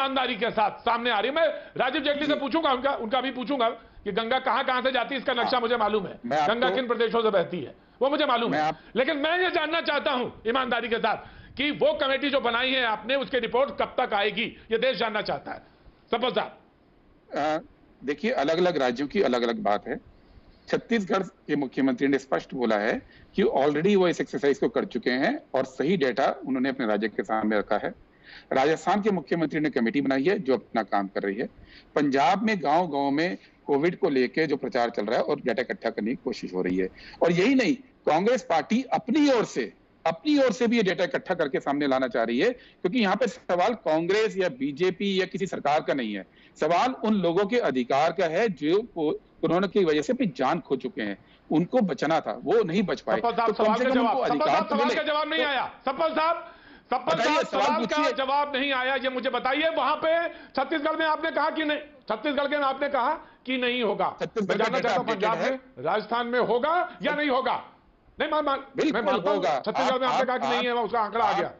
ईमानदारी के साथ सामने आ रही है। मैं राजीव जेटली से पूछूंगा, उनका भी पूछूंगा कि गंगा कहां से जाती है, इसका नक्शा मुझे मालूम है, गंगा किन प्रदेशों से बहती है वो मुझे मालूम है। लेकिन मैं ये जानना चाहता हूं ईमानदारी के साथ कि वो कमेटी जो बनाई है आपने, उसकी रिपोर्ट कब तक आएगी, ये देश जानना चाहता है। सपल साहब, देखिए, अलग अलग राज्यों की अलग अलग बात है। छत्तीसगढ़ के मुख्यमंत्री ने स्पष्ट बोला है कि ऑलरेडी वो इस एक्सरसाइज को कर चुके हैं और सही डेटा उन्होंने अपने राज्य के सामने रखा है। राजस्थान के मुख्यमंत्री ने कमेटी बनाई है जो अपना काम कर रही है। पंजाब में गांव-गांव में कोविड को लेकर जो प्रचार चल रहा है और डेटा इकट्ठा करने की कोशिश हो रही है। और यही नहीं, कांग्रेस पार्टी अपनी ओर से भी ये डेटा इकट्ठा करके सामने लाना चाह रही है, क्योंकि यहाँ पे सवाल कांग्रेस या बीजेपी या किसी सरकार का नहीं है, सवाल उन लोगों के अधिकार का है जो कोरोना की वजह से अपनी जान खो चुके हैं। उनको बचना था, वो नहीं बच पाए। तो सवाल का जवाब नहीं आया। सपल साहब सवाल का जवाब नहीं आया, ये मुझे बताइए। वहां पे छत्तीसगढ़ में आपने कहा कि नहीं, छत्तीसगढ़ के आपने कहा कि नहीं होगा। मैं जानना चाहता हूं पंजाब में, राजस्थान में होगा या नहीं होगा? नहीं मैं मानता हूं छत्तीसगढ़ में आपने कहा कि नहीं है, उसका आंकड़ा आ गया।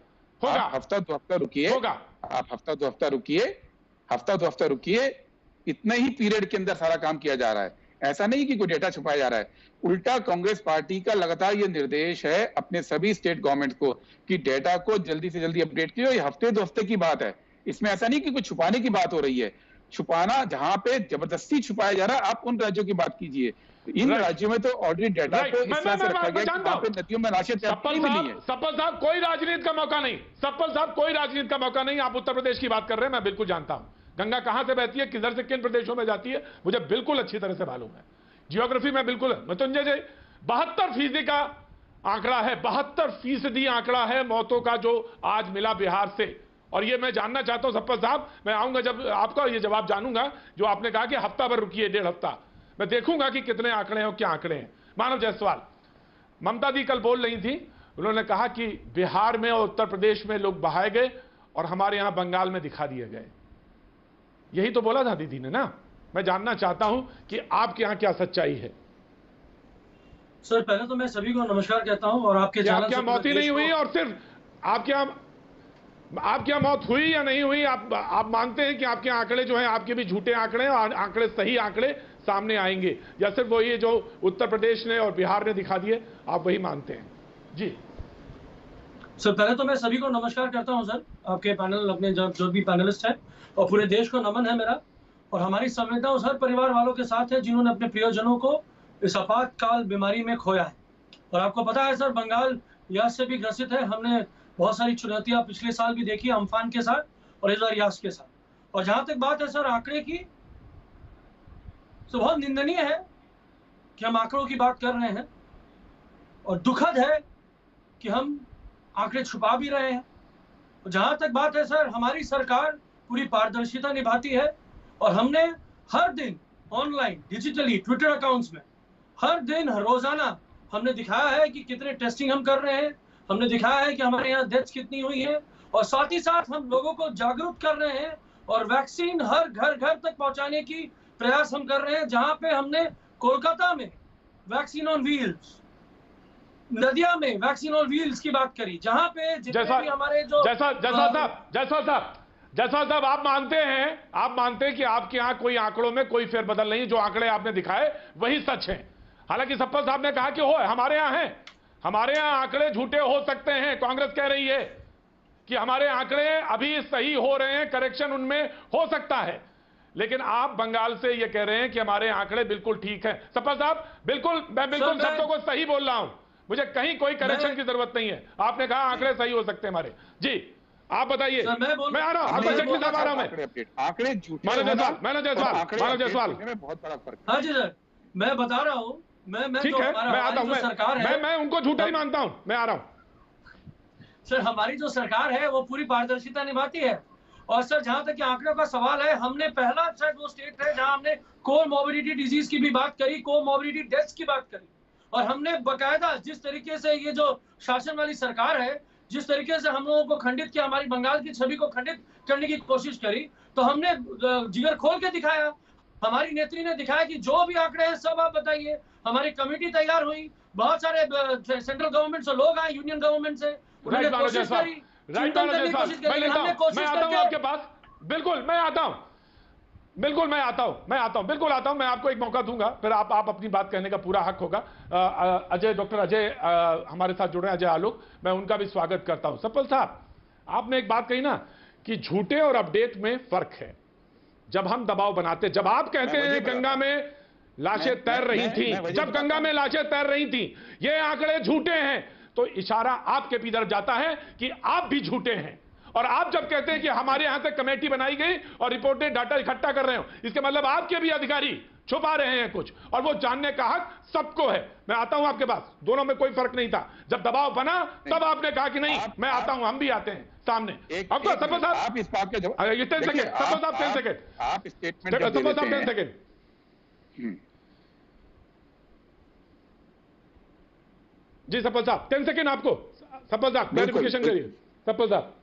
होगा। हफ्ता दो हफ्ता रुकिए, होगा। आप हफ्ता दो हफ्ता रुकिए। इतने ही पीरियड के अंदर सारा काम किया जा रहा है। ऐसा नहीं कि कोई डेटा छुपाया जा रहा है। उल्टा कांग्रेस पार्टी का लगातार ये निर्देश है अपने सभी स्टेट गवर्नमेंट को कि डेटा को जल्दी से जल्दी अपडेट कीजिए। ये हफ्ते दो हफ्ते की बात है, इसमें ऐसा नहीं कि कुछ छुपाने की बात हो रही है। छुपाना जहां पे जबरदस्ती छुपाया जा रहा है, आप उन राज्यों की बात कीजिए। इन राज्यों में तो ऑलरेडी डेटा को इस तरह से रखा गया कि वहां पे नदियों में राशि नहीं मिली है। सपल साहब कोई राजनीति का मौका नहीं, सपल साहब कोई राजनीति का मौका नहीं। आप उत्तर प्रदेश की बात कर रहे हैं, मैं बिल्कुल जानता हूं गंगा कहां से बहती है, किधर से किन प्रदेशों में जाती है, मुझे बिल्कुल अच्छी तरह से मालूम है। जियोग्राफी में बिल्कुल मृत्युंजय जी 72% का आंकड़ा है, 72% आंकड़ा है मौतों का जो आज मिला बिहार से। और ये मैं जानना चाहता हूं सप्पल साहब, मैं आऊंगा जब आपका ये जवाब जानूंगा जो आपने कहा कि हफ्ता भर रुकिए, 1.5 हफ्ता, मैं देखूंगा कि कितने आंकड़े हैं और क्या आंकड़े हैं। मानव जायसवाल, ममता दी कल बोल रही थी, उन्होंने कहा कि बिहार में और उत्तर प्रदेश में लोग बहाए गए और हमारे यहां बंगाल में दिखा दिए गए। यही तो बोला था दीदी ने ना। मैं जानना चाहता हूं कि आपके यहां क्या सच्चाई है। सर पहले तो मैं सभी को नमस्कार कहता हूं और आपके क्या मौत ही नहीं हुई, और सिर्फ आपके यहां मौत हुई या नहीं हुई, आप मानते हैं कि आपके आंकड़े जो हैं आपके भी झूठे आंकड़े और आंकड़े सही आंकड़े सामने आएंगे, या सिर्फ वही जो उत्तर प्रदेश ने और बिहार ने दिखा दिए आप वही मानते हैं? जी सर पहले तो मैं सभी को नमस्कार करता हूं सर, आपके पैनल, अपने जो भी पैनलिस्ट हैं, और पूरे देश को नमन है मेरा। और हमारी संवेदना उस हर परिवार वालों के साथ है जिन्होंने अपने प्रियजनों को इस आपातकाल बीमारी में खोया है। और आपको पता है सर, बंगाल यास से भी ग्रसित है। हमने बहुत सारी चुनौतियां पिछले साल भी देखी अम्फान के साथ और इस बार यास के साथ। और जहां तक बात है सर आंकड़े की, तो बहुत निंदनीय है कि हम आंकड़ों की बात कर रहे हैं और दुखद है कि हम आंकड़े छुपा भी रहे हैं। और जहां तक बात है सर, हमारी सरकार पूरी पारदर्शिता निभाती है और हमने हर दिन ऑनलाइन डिजिटली ट्विटर अकाउंट्स में हर दिन रोजाना हमने दिखाया है कि कितने टेस्टिंग हम कर रहे हैं, हमने दिखाया है कि हमारे यहाँ डेथ्स कितनी हुई है, और साथ ही साथ हम लोगों को जागरूक कर रहे हैं और वैक्सीन हर घर घर तक पहुंचाने की प्रयास हम कर रहे हैं। जहां पे हमने कोलकाता में वैक्सीन ऑन व्हील्स, नदिया में वैक्सीन ऑन व्हील्स की बात करी, जहां पे जितने भी हमारे जो जैसा साहब आप मानते हैं कि आपके यहां कोई आंकड़ों में कोई फेरबदल नहीं, जो आंकड़े आपने दिखाए वही सच हैं। हालांकि सप्पल साहब ने कहा कि हो हमारे यहां है, हमारे यहां आंकड़े झूठे हो सकते हैं। कांग्रेस कह रही है कि हमारे आंकड़े अभी सही हो रहे हैं, करेक्शन उनमें हो सकता है। लेकिन आप बंगाल से ये कह रहे हैं कि हमारे आंकड़े बिल्कुल ठीक है। सप्पल साहब बिल्कुल, मैं बिल्कुल शब्दों को सही बोल रहा हूं, मुझे कहीं कोई करेक्शन की जरूरत नहीं है। आपने कहा आंकड़े सही हो सकते हैं हमारे। जी आप बताइए। मैं आ रहा हूं, आपको जेटली साहब आ रहा हूं मैं। आंकड़े झूठे, मानव जायसवाल। हाँ जी सर, मैं बता रहा हूं, मैं ठीक है, मैं आता हूं, सरकार है, मैं उनको झूठा ही मानता हूं, मैं आ रहा हूं। सर हमारी जो सरकार है वो पूरी पारदर्शिता निभाती है। और सर जहां तक आंकड़ों का सवाल है, हमने पहला शायद वो स्टेट है जहां हमने कोमॉर्बिडिटी डिजीज की भी बात करी, कोमॉर्बिडिटी डेथ्स की बात करी। और हमने बकायदा जिस तरीके से ये जो शासन वाली सरकार है, जिस तरीके से हम लोगों को खंडित किया, हमारी बंगाल की छवि को खंडित करने की कोशिश करी, तो हमने जिगर खोल के दिखाया। हमारी नेत्री ने दिखाया कि जो भी आंकड़े हैं सब आप बताइए। हमारी कमेटी तैयार हुई, बहुत सारे सेंट्रल गवर्नमेंट से लोग आए, यूनियन गवर्नमेंट से, उन्होंने कोशिश करी, चिंतन करने की कोशिश करी। हमने कोशिश करके आपके पास बिल्कुल मैं आता हूं, बिल्कुल मैं आता हूं, बिल्कुल आता हूं। मैं आपको एक मौका दूंगा, फिर आप अपनी बात कहने का पूरा हक होगा। अजय, डॉक्टर अजय हमारे साथ जुड़ रहे हैं, अजय आलोक, मैं उनका भी स्वागत करता हूं। सतपाल साहब, आपने एक बात कही ना कि झूठे और अपडेट में फर्क है। जब हम दबाव बनाते, जब आप कहते हैं गंगा में लाशें तैर रही थी, जब गंगा में लाशें तैर रही थी, ये आंकड़े झूठे हैं, तो इशारा आपके भी तरफ जाता है कि आप भी झूठे हैं। और आप जब कहते हैं कि हमारे यहां से कमेटी बनाई गई और रिपोर्टेड डाटा इकट्ठा कर रहे हो, इसके मतलब आपके भी अधिकारी छुपा रहे हैं कुछ, और वो जानने का हक सबको है। मैं आता हूं आपके पास, दोनों में कोई फर्क नहीं था। जब दबाव बना तब आपने कहा कि नहीं मैं आता हूं, हम भी आते हैं सामने। आपको सतपाल साहब, आप इस बात के जवाब, ये 10 सेकंड, सतपाल साहब 10 सेकंड, आप स्टेटमेंट सतपाल साहब 10 सेकंड जी। सतपाल साहब 10 सेकंड आपको, सतपाल साहब क्लैरिफिकेशन करिए। सतपाल साहब,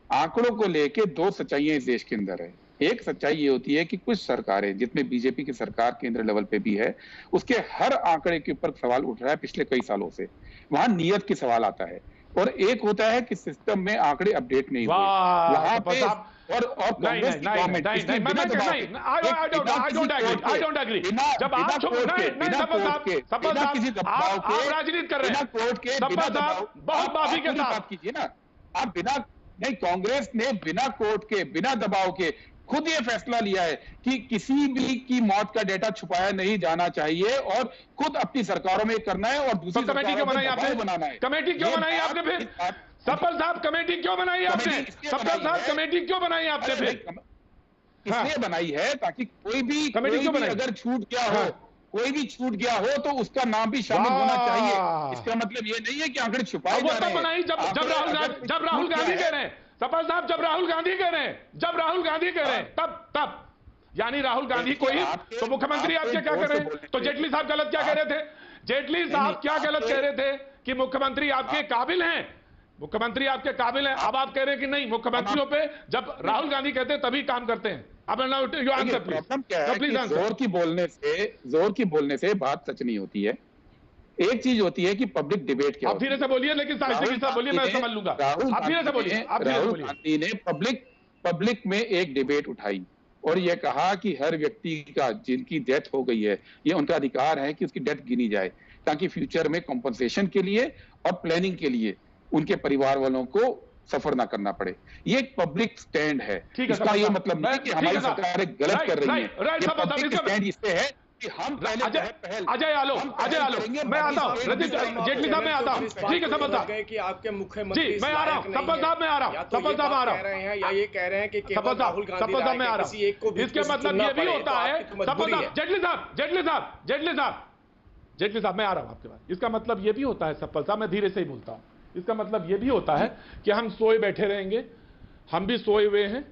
आंकड़ों को लेके दो सच्चाइयां इस देश के अंदर है। एक सच्चाई ये होती है कि कुछ सरकारें, जिसमें बीजेपी की सरकार केंद्र लेवल पे भी है, उसके हर आंकड़े के ऊपर सवाल उठ रहा है पिछले कई सालों से। वहां नियत की सवाल आता है, और एक होता है कि सिस्टम में आंकड़े अपडेट नहीं हुए वहां पे। और कांग्रेस की गवर्नमेंट जब आप राजनीति कर रहे हैं कोर्ट के बहुत माफी के साथ कीजिए ना, आप बिना, नहीं, कांग्रेस ने बिना कोर्ट के, बिना दबाव के खुद ये फैसला लिया है कि किसी भी की मौत का डेटा छुपाया नहीं जाना चाहिए, और खुद अपनी सरकारों में करना है, और दूसरी कमेटी क्यों बनाई आपने? बनाना है। कमेटी क्यों बनाई आपने फिर? सतपाल साहब कमेटी क्यों बनाई आपने? सतपाल साहब कमेटी क्यों बनाई आपने फिर? इसलिए बनाई है ताकि कोई भी अगर छूट गया हो, कोई भी छूट गया हो तो उसका नाम भी शामिल होना चाहिए। इसका मतलब ये नहीं है कि आंकड़े छुपाए जा रहे हैं। बनाई जब राहुल गांधी कह रहे हैं, सतपाल साहब, जब राहुल गांधी कह रहे हैं, तब यानी राहुल गांधी को ही, तो मुख्यमंत्री आपके क्या कर रहे हैं? तो जेटली साहब गलत क्या कह रहे थे? जेटली साहब क्या गलत कह रहे थे कि मुख्यमंत्री आपके काबिल हैं, मुख्यमंत्री आपके काबिल हैं। अब आप कह रहे हैं कि नहीं, मुख्यमंत्रियों पे जब राहुल गांधी कहते हैं तभी काम करते हैं। अब प्रॉब्लम क्या है कि जोर की बोलने से बात सच नहीं होती है। एक चीज होती है कि पब्लिक डिबेट क्या, आप धीरे से बोलिए, लेकिन साहित्य के साथ बोलिए, मैं समझ लूंगा। आप धीरे से बोलिए। राहुल गांधी ने पब्लिक में एक डिबेट उठाई और यह कहा कि हर व्यक्ति का जिनकी डेथ हो गई है, ये उनका अधिकार है कि उसकी डेथ गिनी जाए, ताकि फ्यूचर में कॉम्पनसेशन के लिए और प्लानिंग के लिए उनके परिवार वालों को सफर ना करना पड़े। ये एक पब्लिक स्टैंड है। इसका ये मतलब नहीं कि हमारी सरकार गलत कर रही है। पब्लिक स्टैंड इससे है कि हम पहले अजय आलोक, मैं आता हूं। जेटली साहब, मैं आता हूं। ठीक है सतपाल साहब, कि आपके मुख्यमंत्री जी मैं आ रहा हूं। सतपाल साहब मैं आ रहा हूं। सतपाल साहब आ रहा हूं। या ये कह रहे हैं कि सतपाल साहब मैं आ रहा हूं। इसके मतलब ये भी होता है, सतपाल साहब, जेटली साहब मैं आ रहा हूं आपके पास। इसका मतलब ये भी होता है सतपाल साहब, मैं धीरे से ही बोलता हूं, इसका मतलब ये भी होता है कि हम सोए बैठे रहेंगे। हम भी सोए हुए हैं,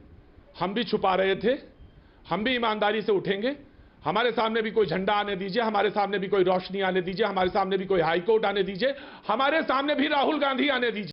हम भी छुपा रहे थे, हम भी ईमानदारी से उठेंगे। हमारे सामने भी कोई झंडा आने दीजिए, हमारे सामने भी कोई रोशनी आने दीजिए, हमारे सामने भी कोई हाई कोर्ट आने दीजिए, हमारे सामने भी राहुल गांधी आने दीजिए।